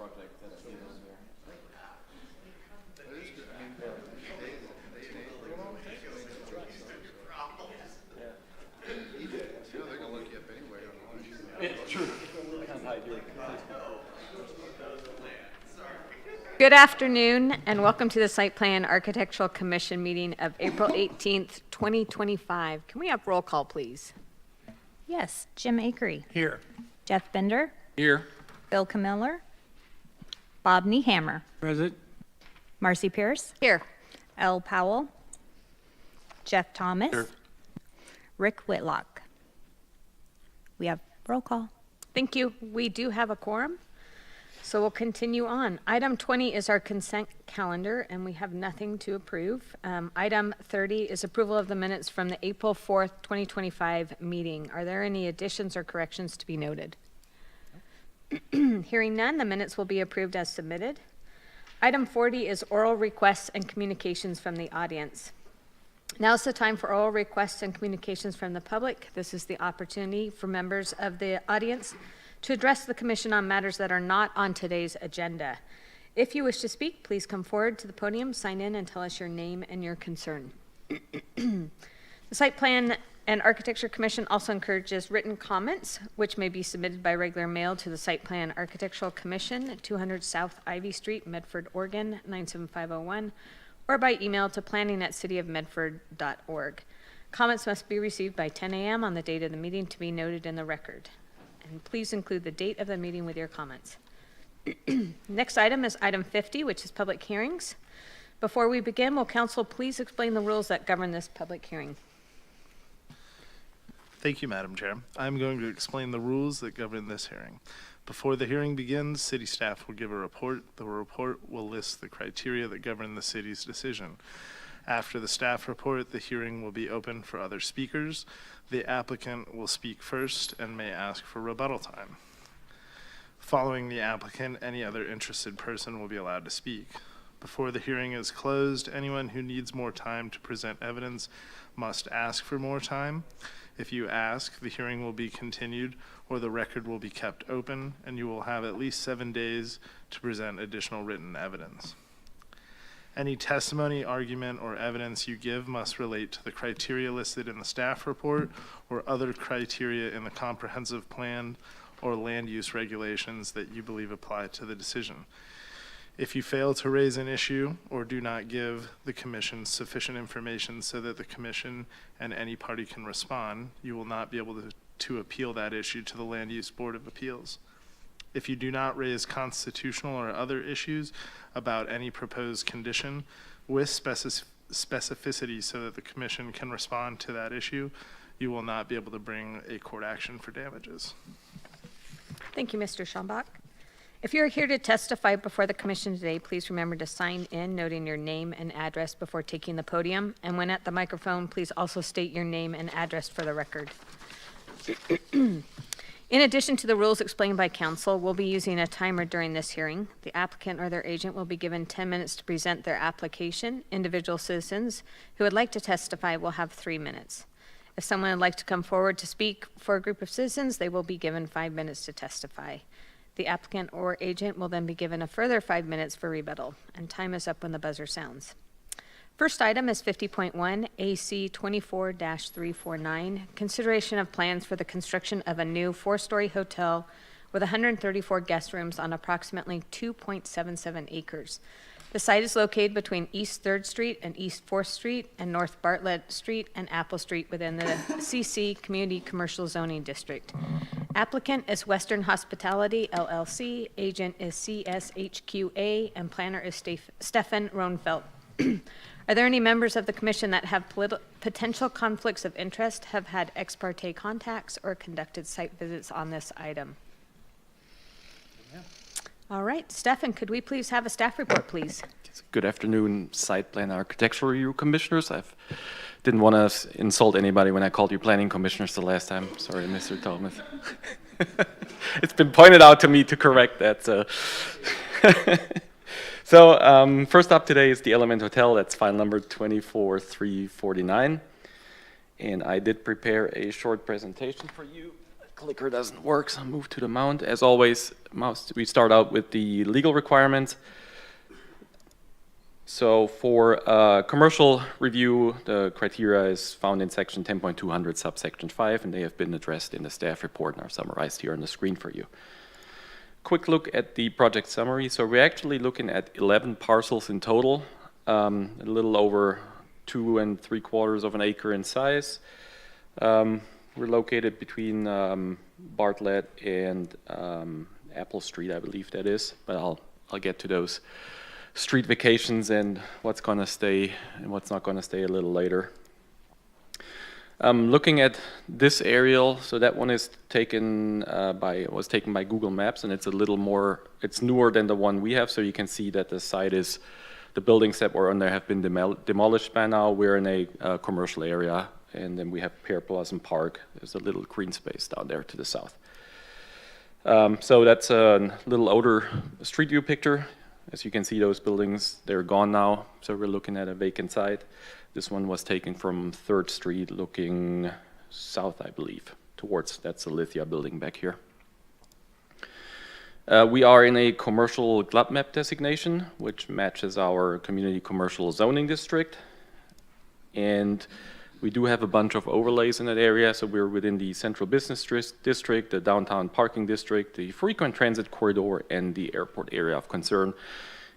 project that I did on there. They're gonna look you up anyway. It's true. Can't hide your. Good afternoon and welcome to the Site Plan Architectural Commission meeting of April 18th, 2025. Can we have roll call, please? Yes, Jim Akery. Here. Jeff Bender. Here. Bill Camiller. Bob Niehammer. Present. Marcy Pierce. Here. L. Powell. Jeff Thomas. Here. Rick Whitlock. We have roll call. Thank you. We do have a quorum, so we'll continue on. Item 20 is our consent calendar, and we have nothing to approve. Item 30 is approval of the minutes from the April 4th, 2025 meeting. Are there any additions or corrections to be noted? Hearing none, the minutes will be approved as submitted. Item 40 is oral requests and communications from the audience. Now is the time for oral requests and communications from the public. This is the opportunity for members of the audience to address the commission on matters that are not on today's agenda. If you wish to speak, please come forward to the podium, sign in, and tell us your name and your concern. The Site Plan and Architecture Commission also encourages written comments, which may be submitted by regular mail to the Site Plan Architectural Commission, 200 South Ivy Street, Medford, Oregon, 97501, or by email to planning@cityofmedford.org. Comments must be received by 10 a.m. on the date of the meeting to be noted in the record. And please include the date of the meeting with your comments. Next item is item 50, which is public hearings. Before we begin, will council please explain the rules that govern this public hearing? Thank you, Madam Chair. I'm going to explain the rules that govern this hearing. Before the hearing begins, city staff will give a report. The report will list the criteria that govern the city's decision. After the staff report, the hearing will be open for other speakers. The applicant will speak first and may ask for rebuttal time. Following the applicant, any other interested person will be allowed to speak. Before the hearing is closed, anyone who needs more time to present evidence must ask for more time. If you ask, the hearing will be continued or the record will be kept open, and you will have at least 7 days to present additional written evidence. Any testimony, argument, or evidence you give must relate to the criteria listed in the staff report or other criteria in the comprehensive plan or land use regulations that you believe apply to the decision. If you fail to raise an issue or do not give the commission sufficient information so that the commission and any party can respond, you will not be able to appeal that issue to the Land Use Board of Appeals. If you do not raise constitutional or other issues about any proposed condition with specificity so that the commission can respond to that issue, you will not be able to bring a court action for damages. Thank you, Mr. Schambach. If you're here to testify before the commission today, please remember to sign in, noting your name and address before taking the podium. And when at the microphone, please also state your name and address for the record. In addition to the rules explained by council, we'll be using a timer during this hearing. The applicant or their agent will be given 10 minutes to present their application. Individual citizens who would like to testify will have 3 minutes. If someone would like to come forward to speak for a group of citizens, they will be given 5 minutes to testify. The applicant or agent will then be given a further 5 minutes for rebuttal, and time is up when the buzzer sounds. First item is 50.1 AC 24-349, consideration of plans for the construction of a new 4-story hotel with 134 guest rooms on approximately 2.77 acres. The site is located between East 3rd Street and East 4th Street and North Bartlett Street and Apple Street within the CC Community Commercial Zoning District. Applicant is Western Hospitality, LLC. Agent is CSHQA, and planner is Stefan Ronfeld. Are there any members of the commission that have potential conflicts of interest, have had ex parte contacts, or conducted site visits on this item? All right, Stefan, could we please have a staff report, please? Good afternoon, Site Plan Architectural Review Commissioners. I didn't want to insult anybody when I called you planning commissioners the last time. Sorry, Mr. Thomas. It's been pointed out to me to correct that. So first up today is the Element Hotel. That's file number 24349. And I did prepare a short presentation for you. clicker doesn't work, so I'll move to the mount. As always, we start out with the legal requirements. So for commercial review, the criteria is found in section 10.200 subsection 5, and they have been addressed in the staff report and are summarized here on the screen for you. Quick look at the project summary. So we're actually looking at 11 parcels in total, a little over 2 3/4 of an acre in size. We're located between Bartlett and Apple Street, I believe that is, but I'll get to those street vacations and what's going to stay and what's not going to stay a little later. Looking at this aerial, so that one is was taken by Google Maps, and it's a little more, it's newer than the one we have, so you can see that the site is, the buildings that were on there have been demolished by now. We're in a commercial area, and then we have Pear Blossom Park. There's a little green space down there to the south. So that's a little older street view picture. As you can see, those buildings, they're gone now, so we're looking at a vacant site. This one was taken from 3rd Street looking south, I believe, towards, that's the Lithia building back here. We are in a commercial GLUB designation, which matches our community commercial zoning district. And we do have a bunch of overlays in that area, so we're within the central business district, the downtown parking district, the frequent transit corridor, and the airport area of concern.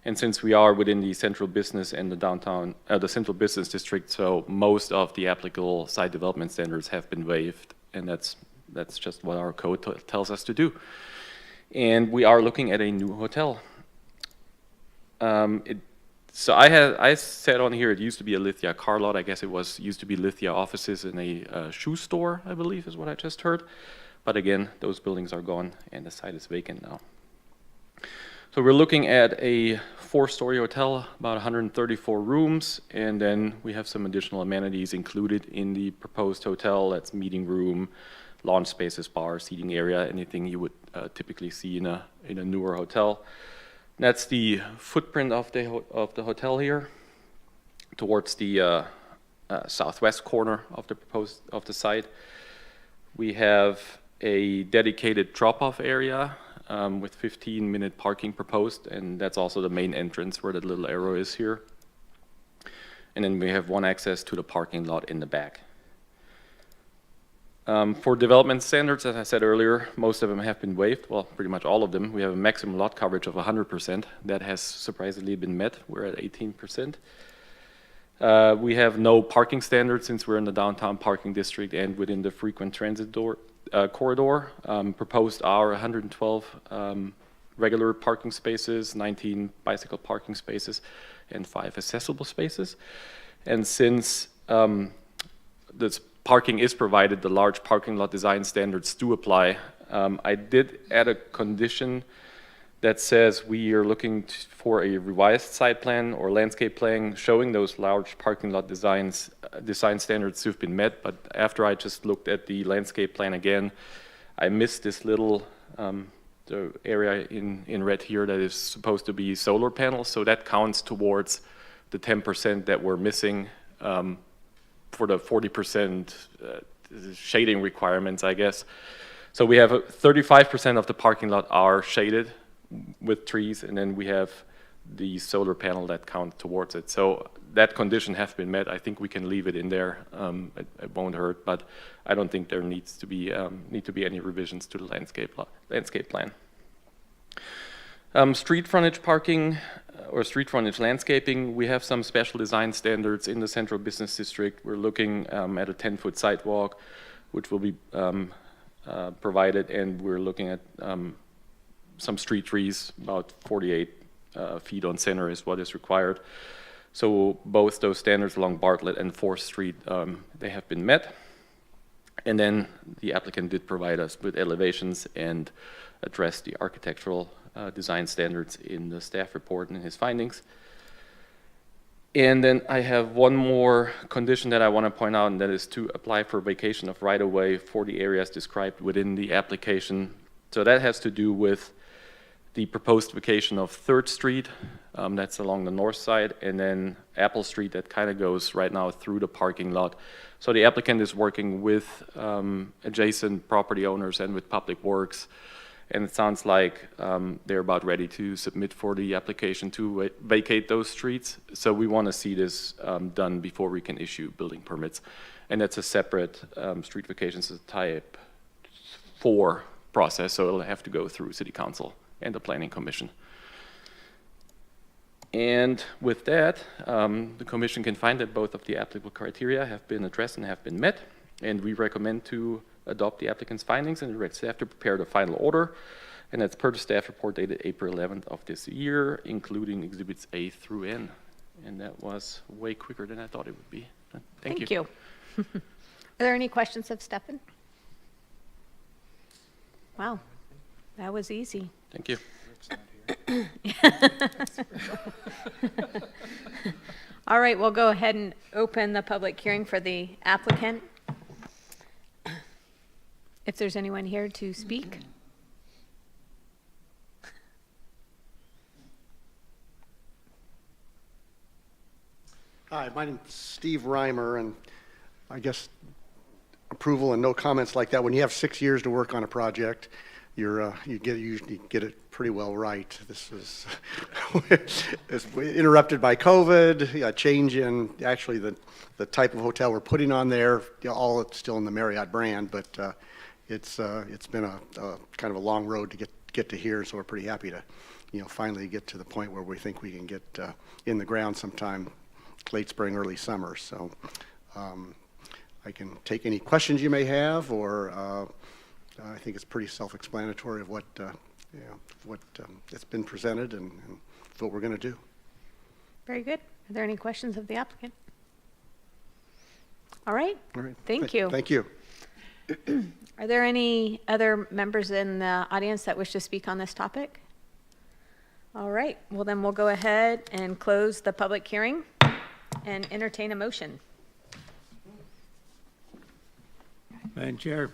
And since we are within the central business and the central business district, so most of the applicable site development standards have been waived, and that's just what our code tells us to do. And we are looking at a new hotel. So I said on here it used to be a Lithia car lot. I guess it used to be Lithia offices in a shoe store, I believe is what I just heard. But again, those buildings are gone and the site is vacant now. So we're looking at a 4-story hotel, about 134 rooms, and then we have some additional amenities included in the proposed hotel. That's meeting room, lounge spaces, bar, seating area, anything you would typically see in a newer hotel. That's the footprint of the hotel here, towards the southwest corner of the site. We have a dedicated drop-off area with 15-minute parking proposed, and that's also the main entrance where the little arrow is here. And then we have one access to the parking lot in the back. For development standards, as I said earlier, most of them have been waived. Well, pretty much all of them. We have a maximum lot coverage of 100%. That has surprisingly been met. We're at 18%. We have no parking standards since we're in the downtown parking district and within the frequent transit corridor. Proposed are 112 regular parking spaces, 19 bicycle parking spaces, and 5 accessible spaces. And since this parking is provided, the large parking lot design standards do apply. I did add a condition that says we are looking for a revised site plan or landscape plan showing those large parking lot design standards to have been met. But after I just looked at the landscape plan again, I missed this little the area in red here that is supposed to be solar panels. So that counts towards the 10% that we're missing for the 40% shading requirements, I guess. So we have 35% of the parking lot are shaded with trees, and then we have the solar panel that counts towards it. So that condition has been met. I think we can leave it in there. It won't hurt, but I don't think there need to be any revisions to the landscape plan. Street frontage parking or street frontage landscaping, we have some special design standards in the central business district. We're looking at a 10-foot sidewalk, which will be provided, and we're looking at some street trees, about 48 feet on center is what is required. So both those standards along Bartlett and 4th Street, they have been met. And then the applicant did provide us with elevations and addressed the architectural design standards in the staff report and his findings. And then I have one more condition that I want to point out, and that is to apply for vacation of right-of-way for the areas described within the application. So that has to do with the proposed vacation of 3rd Street, that's along the north side, and then Apple Street that kind of goes right now through the parking lot. So the applicant is working with adjacent property owners and with Public Works, and it sounds like they're about ready to submit for the application to vacate those streets. So we want to see this done before we can issue building permits. And that's a separate street vacations type 4 process, so it'll have to go through City Council and the Planning Commission. And with that, the Commission can find that both of the applicable criteria have been addressed and have been met, and we recommend to adopt the applicant's findings and direct staff to prepare the final order, and that's per the staff report dated April 11th of this year, including exhibits A through N. And that was way quicker than I thought it would be. Thank you. Are there any questions of Stefan? Wow, that was easy. Thank you. All right, we'll go ahead and open the public hearing for the applicant. If there's anyone here to speak. Hi, my name's Steve Reimer, and I guess approval and no comments like that. When you have 6 years to work on a project, you usually get it pretty well right. This is it's interrupted by COVID, a change in actually the type of hotel we're putting on there. All it's still in the Marriott brand, but it's been a kind of a long road to get to here. So we're pretty happy to finally get to the point where we think we can get in the ground sometime late spring, early summer. So I can take any questions you may have, or I think it's pretty self-explanatory of what it's been presented and what we're going to do. Very good. Are there any questions of the applicant? All right. All right. Thank you. Thank you. Are there any other members in the audience that wish to speak on this topic? All right. Well, then we'll go ahead and close the public hearing and entertain a motion. Madam Chair,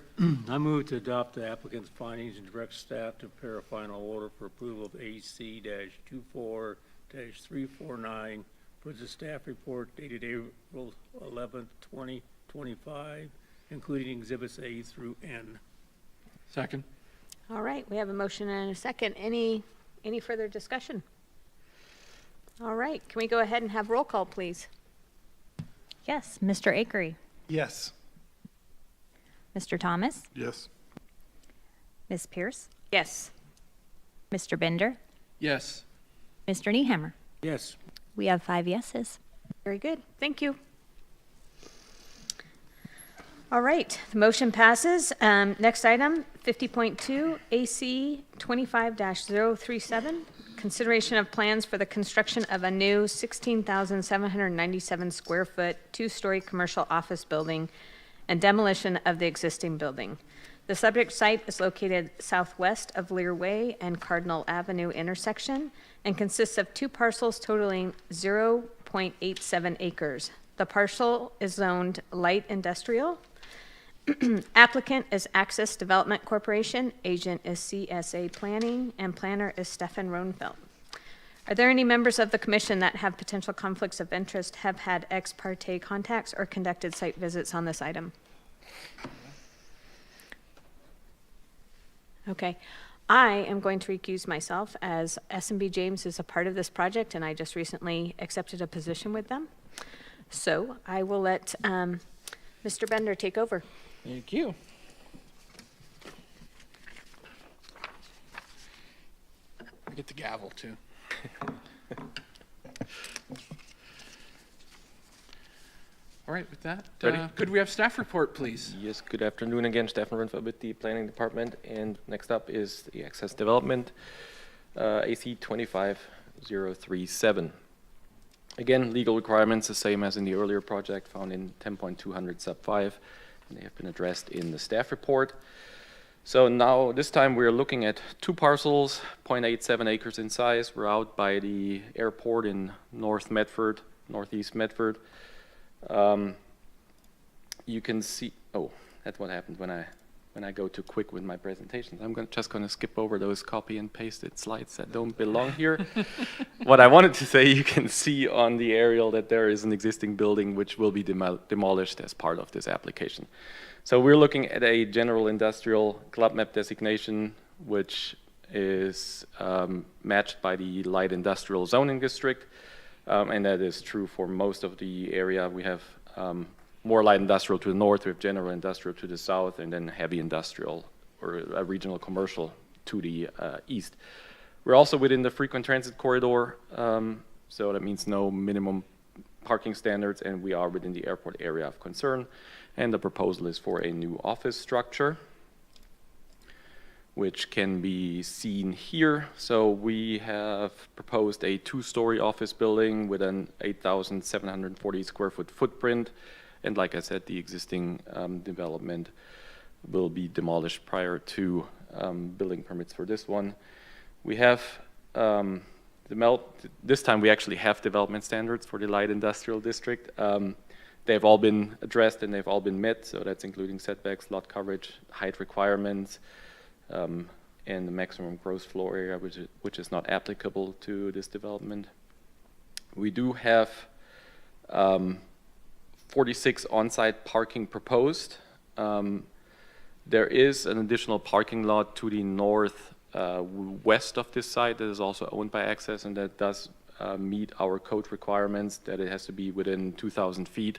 I move to adopt the applicant's findings and direct staff to prepare a final order for approval of AC-24-349 for the staff report dated April 11th, 2025, including exhibits A through N. Second. All right. We have a motion and a second. Any further discussion? All right. Can we go ahead and have roll call, please? Yes, Mr. Akery, Yes. Mr. Thomas, Yes. Ms. Pierce, Yes. Mr. Bender, Yes. Mr. Niehammer. Yes. We have 5 yeses. Very good. Thank you. All right, the motion passes. Next item, 50.2, AC 25-037, consideration of plans for the construction of a new 16,797 square foot, 2-story commercial office building and demolition of the existing building. The subject site is located southwest of Lear Way and Cardinal Avenue intersection and consists of 2 parcels totaling 0.87 acres. The parcel is zoned light industrial. Applicant is Access Development Corporation, agent is CSA Planning, and planner is Stefan Roenfeld. Are there any members of the commission that have potential conflicts of interest, have had ex parte contacts, or conducted site visits on this item? Okay. I am going to recuse myself, as S&B James is a part of this project, and I just recently accepted a position with them. So I will let Mr. Bender take over. Thank you. I get the gavel too. All right, with that, Ready? could we have staff report, please? Yes, good afternoon again, Stefan Rundfeld with the Planning Department, and next up is the Access Development, AC 25037. Again, legal requirements the same as in the earlier project found in 10.200 sub 5, and they have been addressed in the staff report. So now, this time we're looking at 2 parcels, 0.87 acres in size. We're out by the airport in northeast Medford. You can see, oh, that's what happened when I when I go too quick with my presentations. I'm just going to skip over those copy and pasted slides that don't belong here. What I wanted to say, you can see on the aerial that there is an existing building which will be demolished as part of this application. So we're looking at a general industrial club map designation, which is matched by the light industrial zoning district, and that is true for most of the area. We have more light industrial to the north, we have general industrial to the south, and then heavy industrial or regional commercial to the east. We're also within the frequent transit corridor, so that means no minimum parking standards, and we are within the airport area of concern. And the proposal is for a new office structure, which can be seen here. So we have proposed a 2-story office building with an 8,740 square foot footprint. And like I said, the existing development will be demolished prior to building permits for this one. We have, this time we actually have development standards for the light industrial district. They've all been addressed and they've all been met, so that's including setbacks, lot coverage, height requirements, and the maximum gross floor area, which is not applicable to this development. We do have 46 on-site parking proposed. There is an additional parking lot to the north west of this site that is also owned by Access, and that does meet our code requirements that it has to be within 2,000 feet.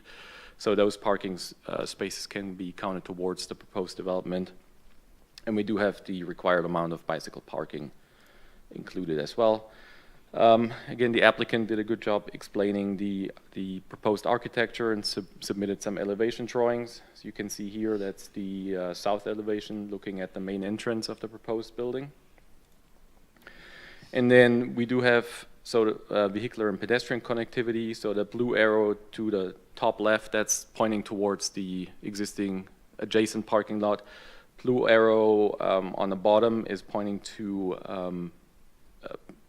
So those parking spaces can be counted towards the proposed development. And we do have the required amount of bicycle parking included as well. Again, the applicant did a good job explaining the proposed architecture and submitted some elevation drawings. So you can see here, that's the south elevation looking at the main entrance of the proposed building. And then we do have vehicular and pedestrian connectivity. So the blue arrow to the top left, that's pointing towards the existing adjacent parking lot. Blue arrow on the bottom is pointing to,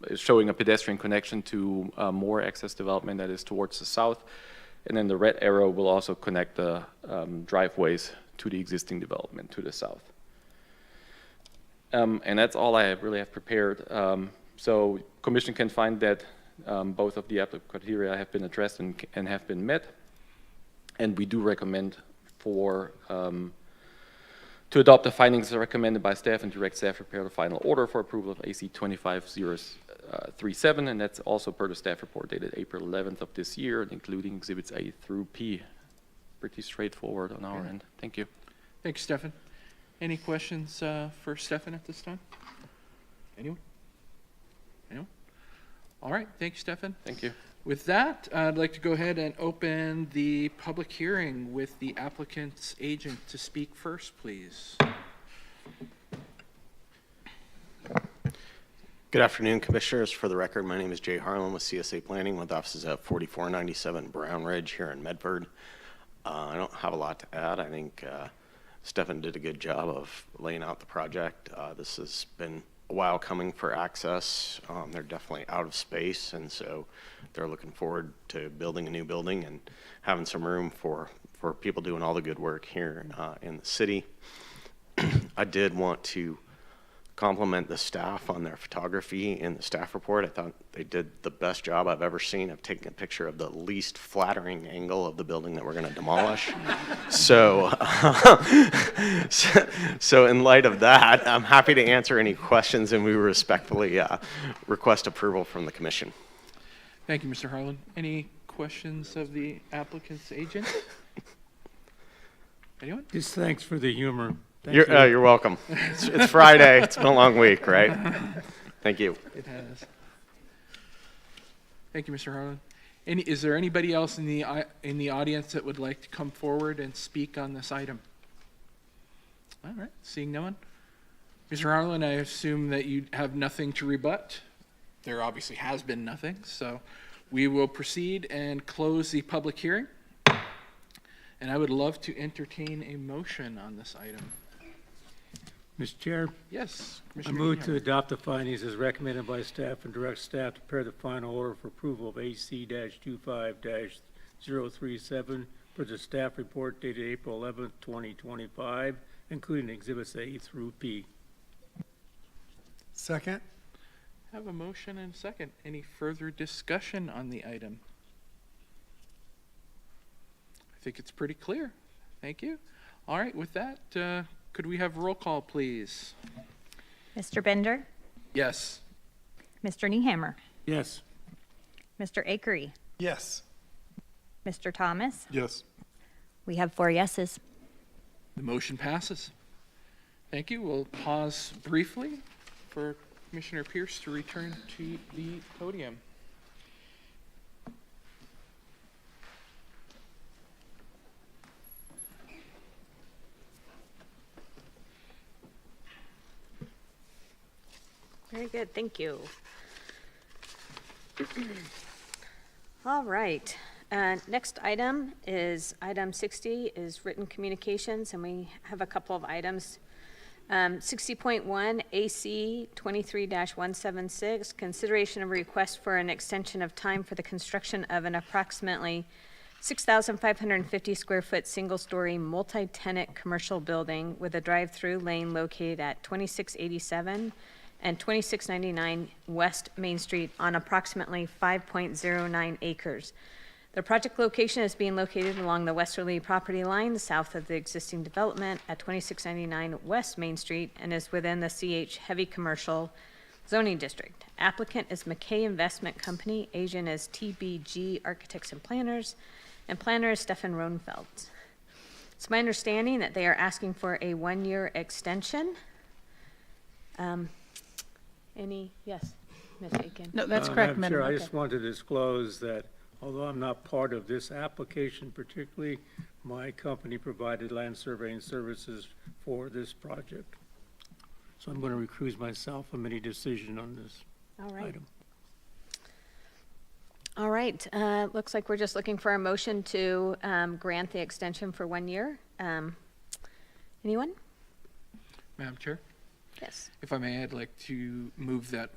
is showing a pedestrian connection to more access development that is towards the south. And then the red arrow will also connect the driveways to the existing development to the south. And that's all I really have prepared. So Commission can find that both of the applicable criteria have been addressed and have been met. And we do recommend to adopt the findings recommended by staff and direct staff prepare the final order for approval of AC 25037, and that's also per the staff report dated April 11th of this year, including exhibits A through P. Pretty straightforward on our end. Thank you. Thanks, Stefan. Any questions for Stefan at this time? Anyone? Anyone? All right, thank you, Stefan. Thank you. With that, I'd like to go ahead and open the public hearing with the applicant's agent to speak first, please. Good afternoon, Commissioners. For the record, my name is Jay Harlan with CSA Planning with offices at 4497 Brown Ridge here in Medford. I don't have a lot to add. I think Stefan did a good job of laying out the project. This has been a while coming for Access. They're definitely out of space, and so they're looking forward to building a new building and having some room for people doing all the good work here in the city. I did want to compliment the staff on their photography in the staff report. I thought they did the best job I've ever seen of taking a picture of the least flattering angle of the building that we're going to demolish. So in light of that, I'm happy to answer any questions, and we respectfully request approval from the Commission. Thank you, Mr. Harlan. Any questions of the applicant's agent? Anyone? Just thanks for the humor. Thank you. You're welcome. It's Friday. It's been a long week, right? Thank you. It has. Thank you, Mr. Harlan. Is there anybody else in the audience that would like to come forward and speak on this item? All right, seeing no one. Mr. Harlan, I assume that you have nothing to rebut. There obviously has been nothing, so we will proceed and close the public hearing. And I would love to entertain a motion on this item. Mr. Chair, Yes, I Commissioner move Niehammer. to adopt the findings as recommended by staff and direct staff to prepare the final order for approval of AC-25-037 for the staff report dated April 11th, 2025, including Exhibits A through P. Second? Have a motion and a second. Any further discussion on the item? I think it's pretty clear. Thank you. All right, with that, could we have roll call, please? Mr. Bender, Yes. Mr. Niehammer, Yes. Mr. Akery, Yes. Mr. Thomas. Yes. We have 4 yeses. The motion passes. Thank you. We'll pause briefly for Commissioner Pierce to return to the podium. Very good, thank you. All right, next item is item 60 is written communications, and we have a couple of items. 60.1 AC 23-176, consideration of request for an extension of time for the construction of an approximately 6,550 square foot single-story multi-tenant commercial building with a drive-through lane located at 2687 and 2699 West Main Street on approximately 5.09 acres. The project location is being located along the westerly property line south of the existing development at 2699 West Main Street and is within the CH Heavy Commercial zoning district. Applicant is McKay Investment Company, agent is TBG Architects and Planners, and planner is Stefan Roenfeld. It's my understanding that they are asking for a 1-year extension. Yes, Ms. Aiken? No, that's correct, Madam Chair, Madam. I just want to disclose that although I'm not part of this application particularly, my company provided land surveying services for this project. So I'm going to recuse myself from any decision on this All right. item. All right, looks like we're just looking for a motion to grant the extension for 1 year. Anyone? Madam Chair, Yes. if I may, I'd like to move that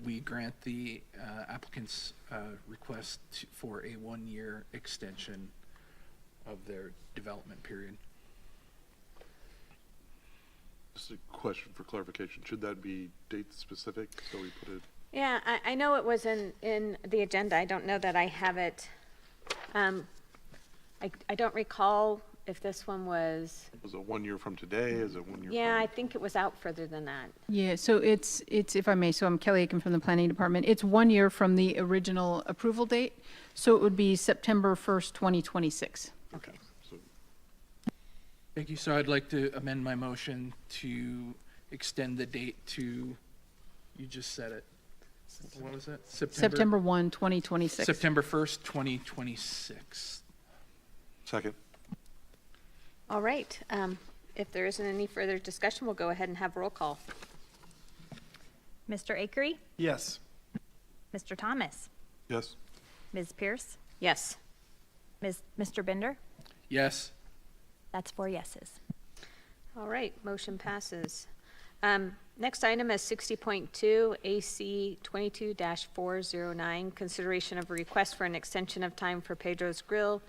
we grant the applicant's request for a 1-year extension of their development period. Just a question for clarification. Should that be date specific? So we put it, Yeah, I know it was in the agenda. I don't know that I have it. I don't recall if this one was, was it 1 year from today? Is it 1 year? yeah, I from, think it was out further than that. Yeah, so it's, if I may, so I'm Kelly Aiken from the Planning Department. It's 1 year from the original approval date, so it would be September 1st, 2026. Okay. So Thank you. So I'd like to amend my motion to extend the date to, you just said it. What was it? September 1, 2026. September 1st, 2026. second. All right, if there isn't any further discussion, we'll go ahead and have roll call. Mr. Akery, Yes. Mr. Thomas, Yes. Ms. Pierce, Yes. Mr. Bender. Yes. That's 4 yeses. All right, motion passes. Next item is 60.2 AC 22-409, consideration of a request for an extension of time for Pedro's Grill,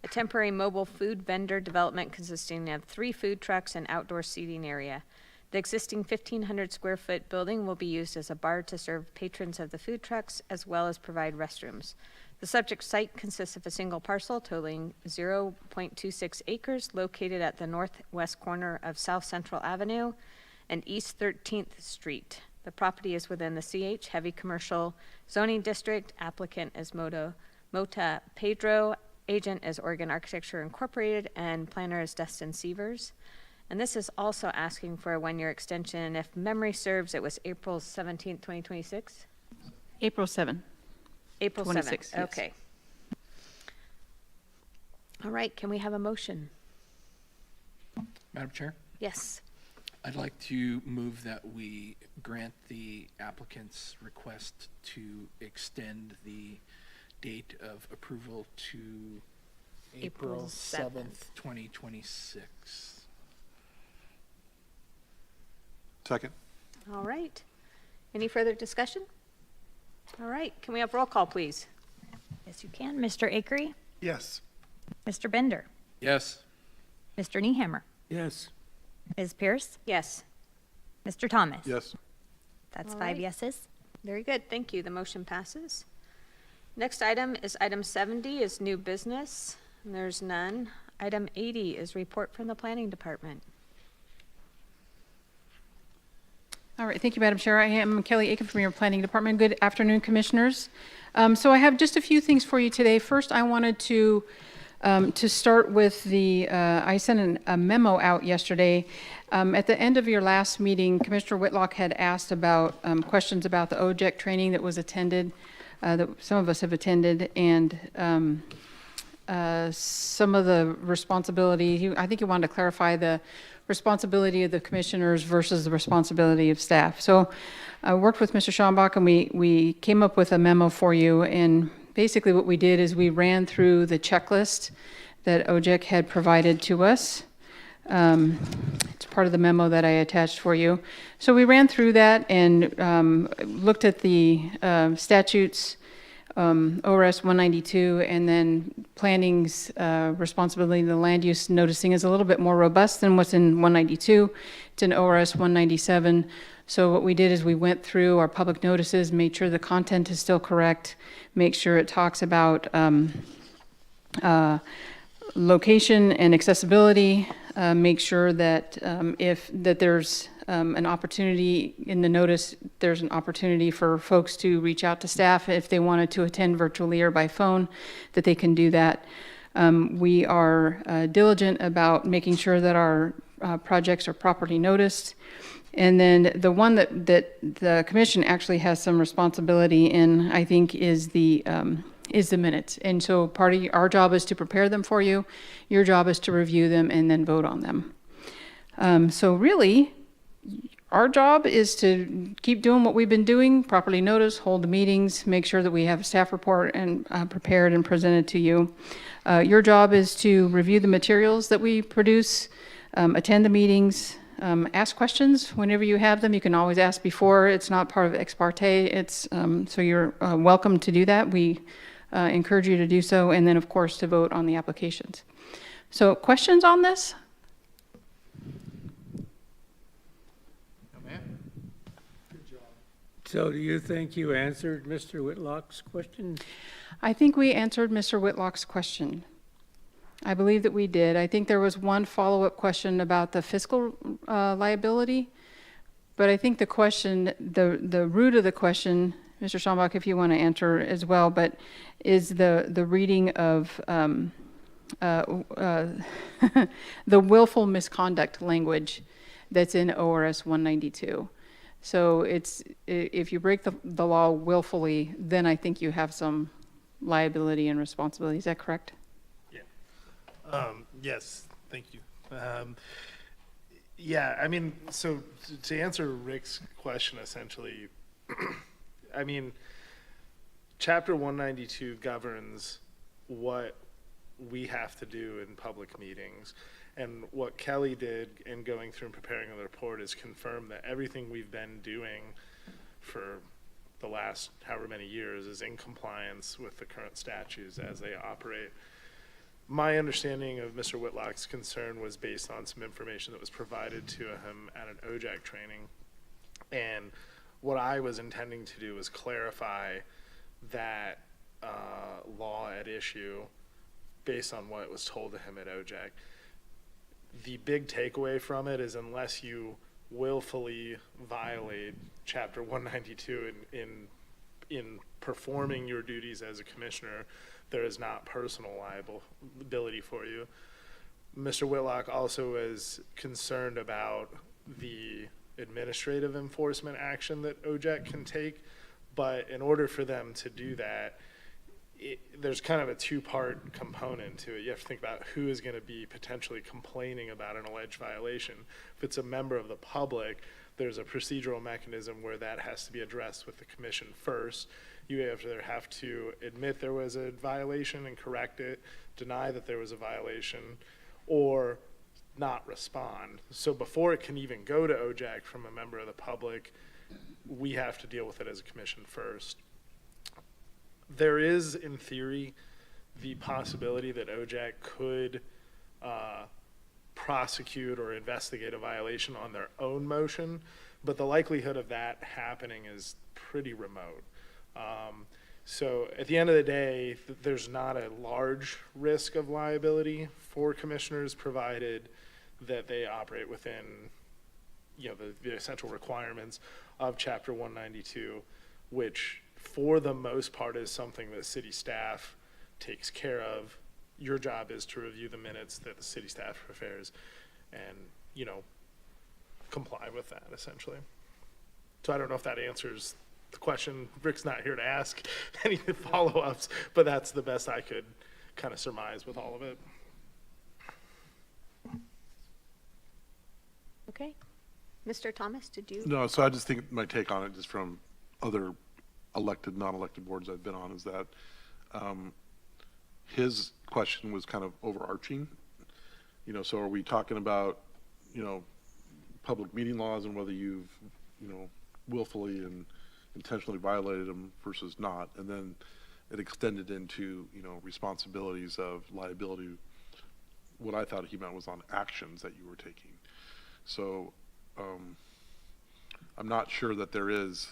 a temporary mobile food vendor development consisting of 3 food trucks and outdoor seating area. The existing 1,500 square foot building will be used as a bar to serve patrons of the food trucks as well as provide restrooms. The subject site consists of a single parcel totaling 0.26 acres located at the northwest corner of South Central Avenue and East 13th Street. The property is within the CH Heavy Commercial zoning district. Applicant is Mota Pedro. Agent is Oregon Architecture Incorporated, and planner is Dustin Sievers. And this is also asking for a 1-year extension. If memory serves, it was April 17th, 2026? April 7. April 26, 7th, yes. okay. All right, can we have a motion? Madam Chair, Yes. I'd like to move that we grant the applicant's request to extend the date of approval to April April 7th. 7th, 2026. Second. All right. Any further discussion? All right, can we have roll call, please? Yes, you can. Mr. Yes. Mr. Bender, Yes. Mr. Niehammer, Yes. Ms. Pierce, Yes. Mr. Thomas. Yes. That's All 5 right. yeses. Very good, thank you. The motion passes. Next item is item 70 is new business, and there's none. Item 80 is report from the planning department. All right, thank you, Madam Chair. I am Kelly Aiken from your Planning Department. Good afternoon, Commissioners. So I have just a few things for you today. First, I wanted to start with I sent a memo out yesterday. At the end of your last meeting, Commissioner Whitlock had asked about questions about the OJEC training that was attended, that some of us have attended, and some of the responsibility. I think you wanted to clarify the responsibility of the commissioners versus the responsibility of staff. So I worked with Mr. Schambach, and we came up with a memo for you. And basically what we did is we ran through the checklist that OJEC had provided to us. It's part of the memo that I attached for you. So we ran through that and looked at the statutes, ORS 192, and then planning's responsibility. The land use noticing is a little bit more robust than what's in 192. It's in ORS 197. So what we did is we went through our public notices, made sure the content is still correct, make sure it talks about location and accessibility, make sure that that there's an opportunity in the notice, there's an opportunity for folks to reach out to staff if they wanted to attend virtually or by phone, that they can do that. We are diligent about making sure that our projects are properly noticed. And then the one that the commission actually has some responsibility in, I think, is the minutes. And so part of our job is to prepare them for you. Your job is to review them and then vote on them. So really, our job is to keep doing what we've been doing, properly notice, hold the meetings, make sure that we have a staff report and prepared and presented to you. Your job is to review the materials that we produce, attend the meetings, ask questions whenever you have them. You can always ask before. It's not part of ex parte. It's so you're welcome to do that. We encourage you to do so, and then of course to vote on the applications. So questions on this? So do you think you answered Mr. Whitlock's question? I think we answered Mr. Whitlock's question. I believe that we did. I think there was one follow-up question about the fiscal liability, but I think the question, the root of the question, Mr. Schambach, if you want to answer as well, but is the reading of the willful misconduct language that's in ORS 192. So it's, if you break the law willfully, then I think you have some liability and responsibility. Is that correct? Yes, thank you. Yeah, I mean, so to answer Rick's question, essentially, I mean, Chapter 192 governs what we have to do in public meetings. And what Kelly did in going through and preparing the report is confirm that everything we've been doing for the last however many years is in compliance with the current statutes as they operate. My understanding of Mr. Whitlock's concern was based on some information that was provided to him at an OJEC training. And what I was intending to do was clarify that law at issue based on what was told to him at OJEC. The big takeaway from it is unless you willfully violate Chapter 192 in performing your duties as a commissioner, there is not personal liability for you. Mr. Whitlock also is concerned about the administrative enforcement action that OJEC can take, but in order for them to do that, there's kind of a two-part component to it. You have to think about who is going to be potentially complaining about an alleged violation. If it's a member of the public, there's a procedural mechanism where that has to be addressed with the commission first. You either have to admit there was a violation and correct it, deny that there was a violation, or not respond. So before it can even go to OJEC from a member of the public, we have to deal with it as a commission first. There is, in theory, the possibility that OJEC could prosecute or investigate a violation on their own motion, but the likelihood of that happening is pretty remote. So at the end of the day, there's not a large risk of liability for commissioners, provided that they operate within, you know, the essential requirements of Chapter 192, which for the most part is something that city staff takes care of. Your job is to review the minutes that the city staff prepares and, you know, comply with that essentially. So I don't know if that answers the question. Rick's not here to ask any follow-ups, but that's the best I could kind of surmise with all of it. Okay. Mr. Thomas, did you? No, so I just think my take on it, just from other elected, non-elected boards I've been on, is that his question was kind of overarching. You know, so are we talking about, you know, public meeting laws and whether you've, you know, willfully and intentionally violated them versus not? And then it extended into, you know, responsibilities of liability. What I thought he meant was on actions that you were taking. So I'm not sure that there is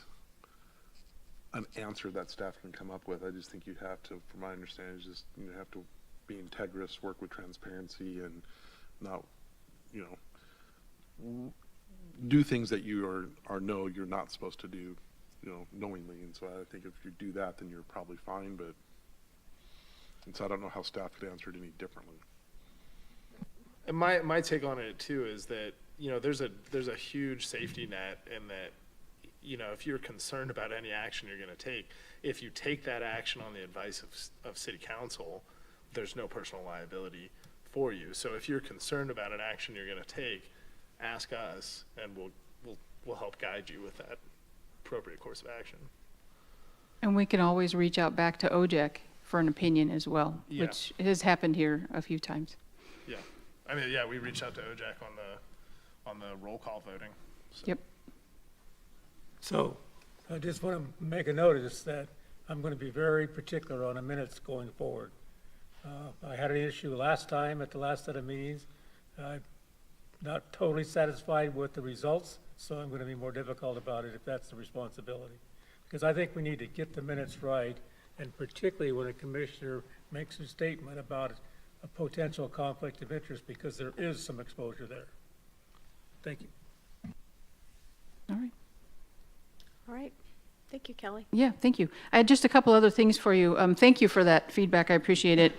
an answer that staff can come up with. I just think you have to, from my understanding, is just you have to be integrous, work with transparency, and not, you know, do things that you know you're not supposed to do, you know, knowingly. And so I think if you do that, then you're probably fine. But and so I don't know how staff could answer it any differently. And my take on it too is that, you know, there's a huge safety net in that, you know, if you're concerned about any action you're going to take, if you take that action on the advice of city council, there's no personal liability for you. So if you're concerned about an action you're going to take, ask us, and we'll help guide you with that appropriate course of action. And we can always reach out back to OJEC for an opinion as well, Yeah. which has happened here a few times. Yeah, I mean, yeah, we reached out to OJEC on the roll call voting. So. Yep. So I just want to make a notice that I'm going to be very particular on the minutes going forward. I had an issue last time at the last set of meetings. I'm not totally satisfied with the results, so I'm going to be more difficult about it if that's the responsibility. Because I think we need to get the minutes right, and particularly when a commissioner makes a statement about a potential conflict of interest, because there is some exposure there. Thank you. All right. All right. Thank you, Kelly. Yeah, thank you. I had just a couple other things for you. Thank you for that feedback. I appreciate it.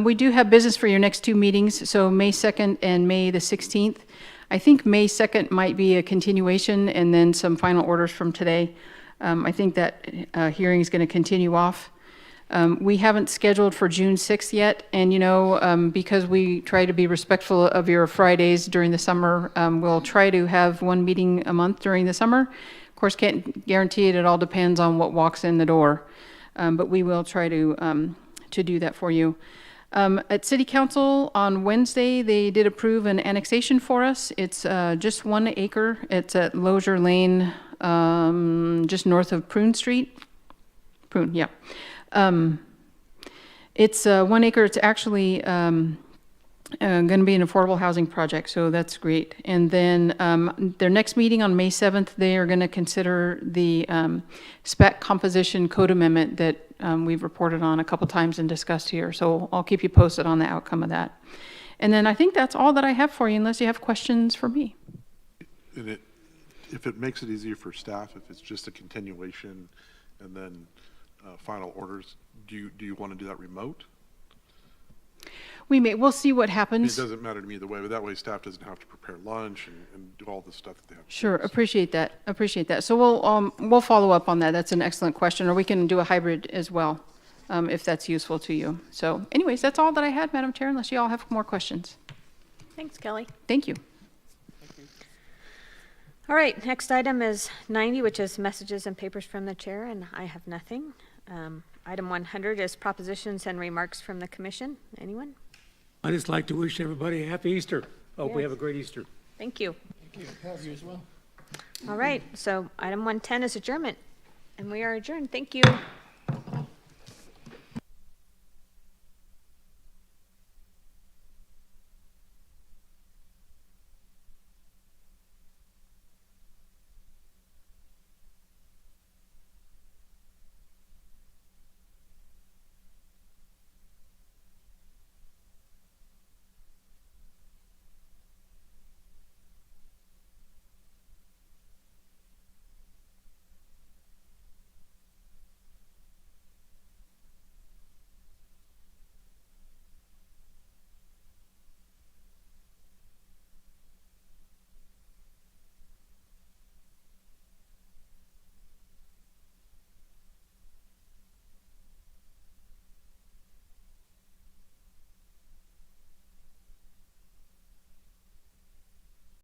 We do have business for your next two meetings, so May 2nd and May the 16th. I think May 2nd might be a continuation and then some final orders from today. I think that hearing is going to continue off. We haven't scheduled for June 6th yet, and you know, because we try to be respectful of your Fridays during the summer, we'll try to have one meeting a month during the summer. Of course, can't guarantee it. It all depends on what walks in the door, but we will try to do that for you. At City Council on Wednesday, they did approve an annexation for us. It's just 1 acre. It's at Lozier Lane, just north of Prune Street. Prune, yeah. It's 1 acre. It's actually going to be an affordable housing project, so that's great. And then their next meeting on May 7th, they are going to consider the spec composition code amendment that we've reported on a couple times and discussed here. So I'll keep you posted on the outcome of that. And then I think that's all that I have for you, unless you have questions for me. And if it makes it easier for staff, if it's just a continuation and then final orders, do you want to do that remote? We'll see what I mean, happens. it doesn't matter to me either way, but that way staff doesn't have to prepare lunch and do all the stuff that they have to Sure, do. appreciate that. So we'll follow up on that. That's an excellent question, or we can do a hybrid as well, if that's useful to you. So anyways, that's all that I had, Madam Chair, unless you all have more questions. Thanks, Kelly. Thank you. All right, next item is 90, which is messages and papers from the chair, and I have nothing. Item 100 is propositions and remarks from the commission. Anyone? I'd just like to wish everybody a happy Easter. Hope we Yes. have a great Easter. Thank you. Thank you. You as well. All right, so item 110 is adjournment, and we are adjourned. Thank you.